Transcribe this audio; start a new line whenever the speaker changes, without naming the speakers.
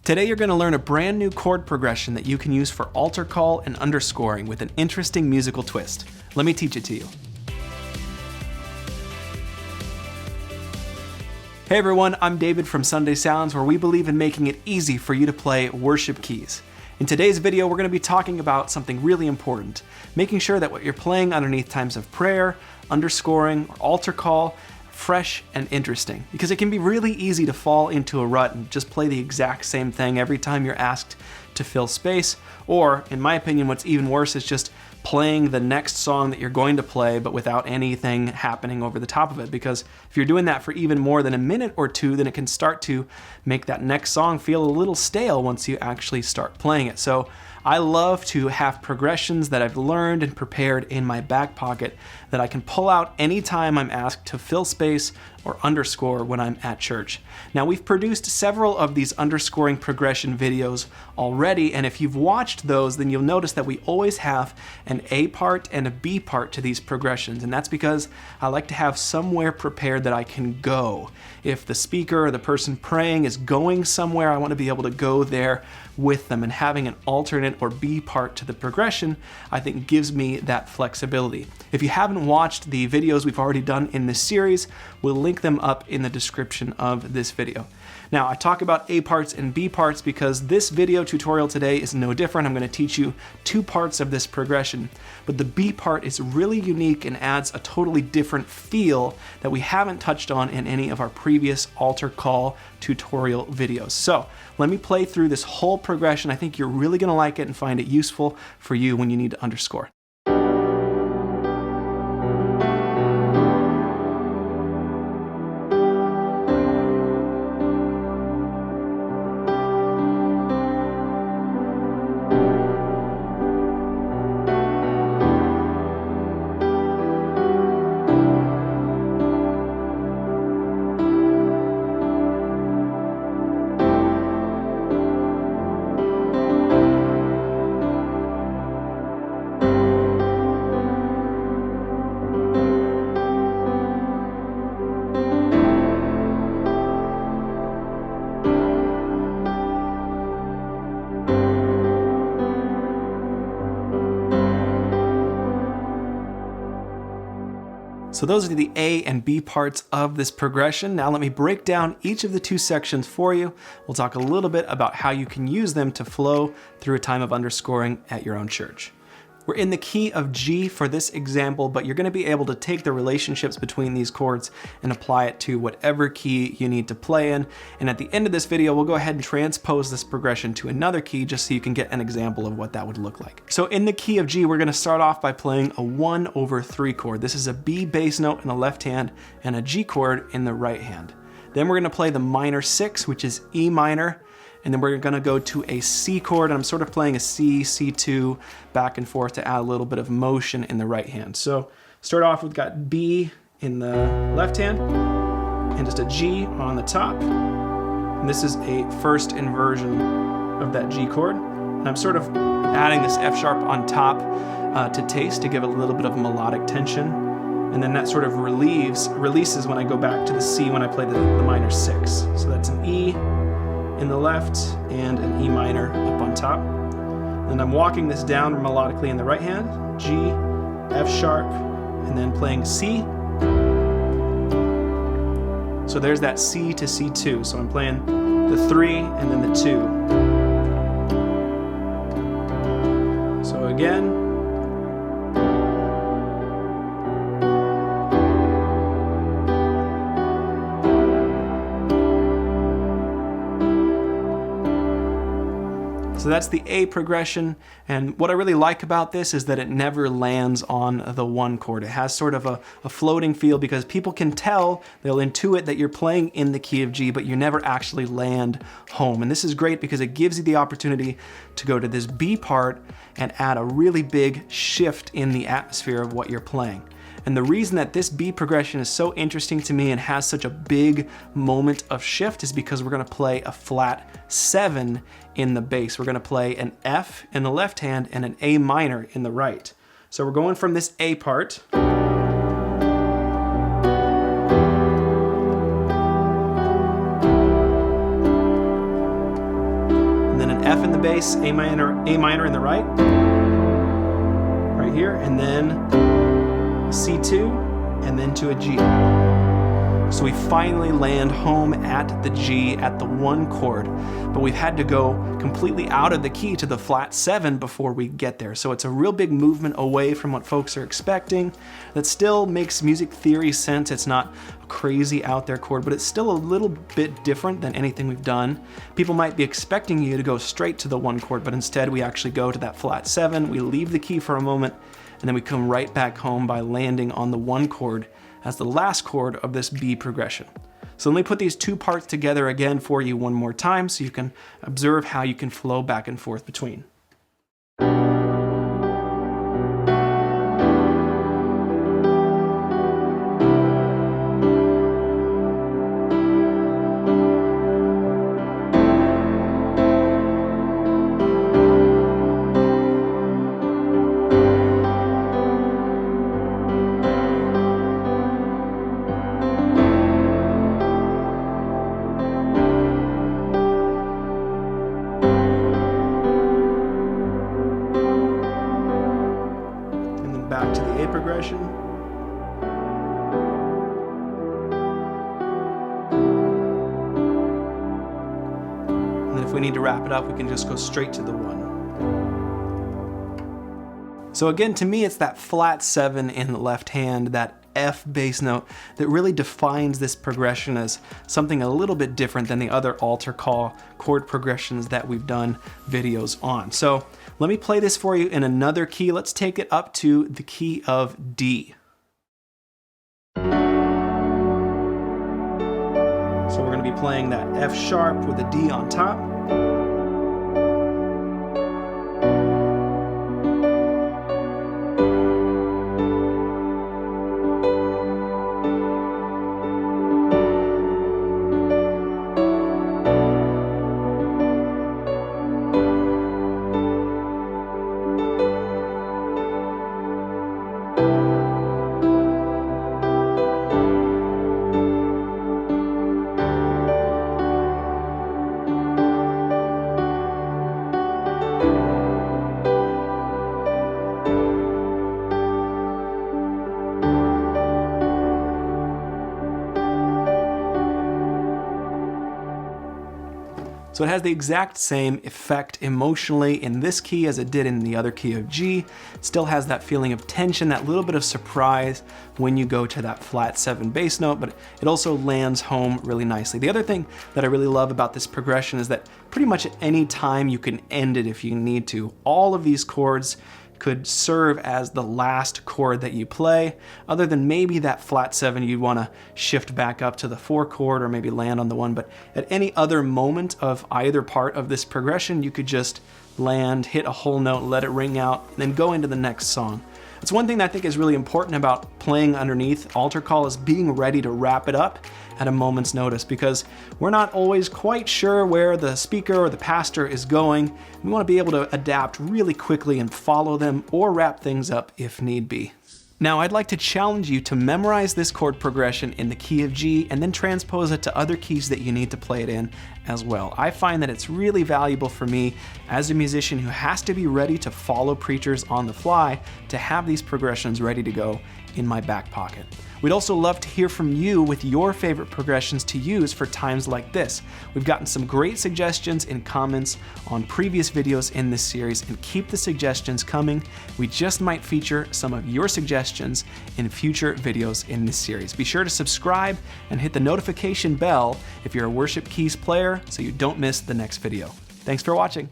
Today you're going to learn a brand new chord progression that you can use for altar call and underscoring with an interesting musical twist. Let me teach it to you. Hey everyone, I'm David from Sunday Sounds, where we believe in making it easy for you to play worship keys. In today's video, we're going to be talking about something really important, making sure that what you're playing underneath times of prayer, underscoring, or altar call, fresh and interesting, because it can be really easy to fall into a rut and just play the exact same thing every time you're asked to fill space, or in my opinion, what's even worse is just playing the next song that you're going to play but without anything happening over the top of it, because if you're doing that for even more than a minute or two, then it can start to make that next song feel a little stale once you actually start playing it. So I love to have progressions that I've learned and prepared in my back pocket that I can pull out anytime I'm asked to fill space or underscore when I'm at church. Now, we've produced several of these underscoring progression videos already, and if you've watched those, then you'll notice that we always have an A part and a B part to these progressions, and that's because I like to have somewhere prepared that I can go. If the speaker or the person praying is going somewhere, I want to be able to go there with them, and having an alternate or B part to the progression, I think, gives me that flexibility. If you haven't watched the videos we've already done in this series, we'll link them up in the description of this video. Now, I talk about A parts and B parts because this video tutorial today is no different. I'm going to teach you two parts of this progression, but the B part is really unique and adds a totally different feel that we haven't touched on in any of our previous altar call tutorial videos. So let me play through this whole progression. I think you're really going to like it and find it useful for you when you need to underscore. So those are the A and B parts of this progression. Now let me break down each of the two sections for you. We'll talk a little bit about how you can use them to flow through a time of underscoring at your own church. We're in the key of G for this example, but you're going to be able to take the relationships between these chords and apply it to whatever key you need to play in. And at the end of this video, we'll go ahead and transpose this progression to another key just so you can get an example of what that would look like. So in the key of G, we're going to start off by playing a 1/3 chord. This is a B bass note in the left hand and a G chord in the right hand. Then we're going to play the minor 6, which is E minor. And then we're going to go to a C chord, and I'm sort of playing a C, C2 back and forth to add a little bit of motion in the right hand. So start off, we've got B in the left hand and just a G on the top. And this is a first inversion of that G chord. And I'm sort of adding this F sharp on top to taste to give it a little bit of melodic tension. And then that sort of releases when I go back to the C when I play the minor 6. So that's an E in the left and an E minor up on top. And I'm walking this down melodically in the right hand, G, F sharp, and then playing C. So there's that C to C2. So I'm playing the 3 and then the 2. So again, so that's the A progression, and what I really like about this is that it never lands on the one chord. It has sort of a floating feel because people can tell, they'll intuit that you're playing in the key of G, but you never actually land home. And this is great because it gives you the opportunity to go to this B part and add a really big shift in the atmosphere of what you're playing. And the reason that this B progression is so interesting to me and has such a big moment of shift is because we're going to play a flat 7 in the bass. We're going to play an F in the left hand and an A minor in the right. So we're going from this A part. then an F in the bass, A minor in the right here, and then C2, and then to a G. So we finally land home at the G at the 1 chord, but we've had to go completely out of the key to the flat 7 before we get there. So it's a real big movement away from what folks are expecting. That still makes music theory sense. It's not a crazy out there chord, but it's still a little bit different than anything we've done. People might be expecting you to go straight to the 1 chord, but instead we actually go to that flat 7. We leave the key for a moment, and then we come right back home by landing on the 1 chord as the last chord of this B progression. So let me put these 2 parts together again for you one more time so you can observe how you can flow back and forth between. Back to the A progression. And then if we need to wrap it up, we can just go straight to the 1. So again, to me, it's that flat 7 in the left hand, that F bass note, that really defines this progression as something a little bit different than the other altar call chord progressions that we've done videos on. So let me play this for you in another key. Let's take it up to the key of D. So we're going to be playing that F sharp with a D on top. So it has the exact same effect emotionally in this key as it did in the other key of G. It still has that feeling of tension, that little bit of surprise when you go to that flat 7 bass note, but it also lands home really nicely. The other thing that I really love about this progression is that pretty much at any time you can end it if you need to. All of these chords could serve as the last chord that you play, other than maybe that flat 7 you'd want to shift back up to the 4 chord or maybe land on the 1, but at any other moment of either part of this progression, you could just land, hit a whole note, let it ring out, and then go into the next song. It's one thing that I think is really important about playing underneath altar call is being ready to wrap it up at a moment's notice, because we're not always quite sure where the speaker or the pastor is going. We want to be able to adapt really quickly and follow them or wrap things up if need be. Now, I'd like to challenge you to memorize this chord progression in the key of G and then transpose it to other keys that you need to play it in as well. I find that it's really valuable for me as a musician who has to be ready to follow preachers on the fly to have these progressions ready to go in my back pocket. We'd also love to hear from you with your favorite progressions to use for times like this. We've gotten some great suggestions in comments on previous videos in this series, and keep the suggestions coming. We just might feature some of your suggestions in future videos in this series. Be sure to subscribe and hit the notification bell if you're a Worship Keys player so you don't miss the next video. Thanks for watching.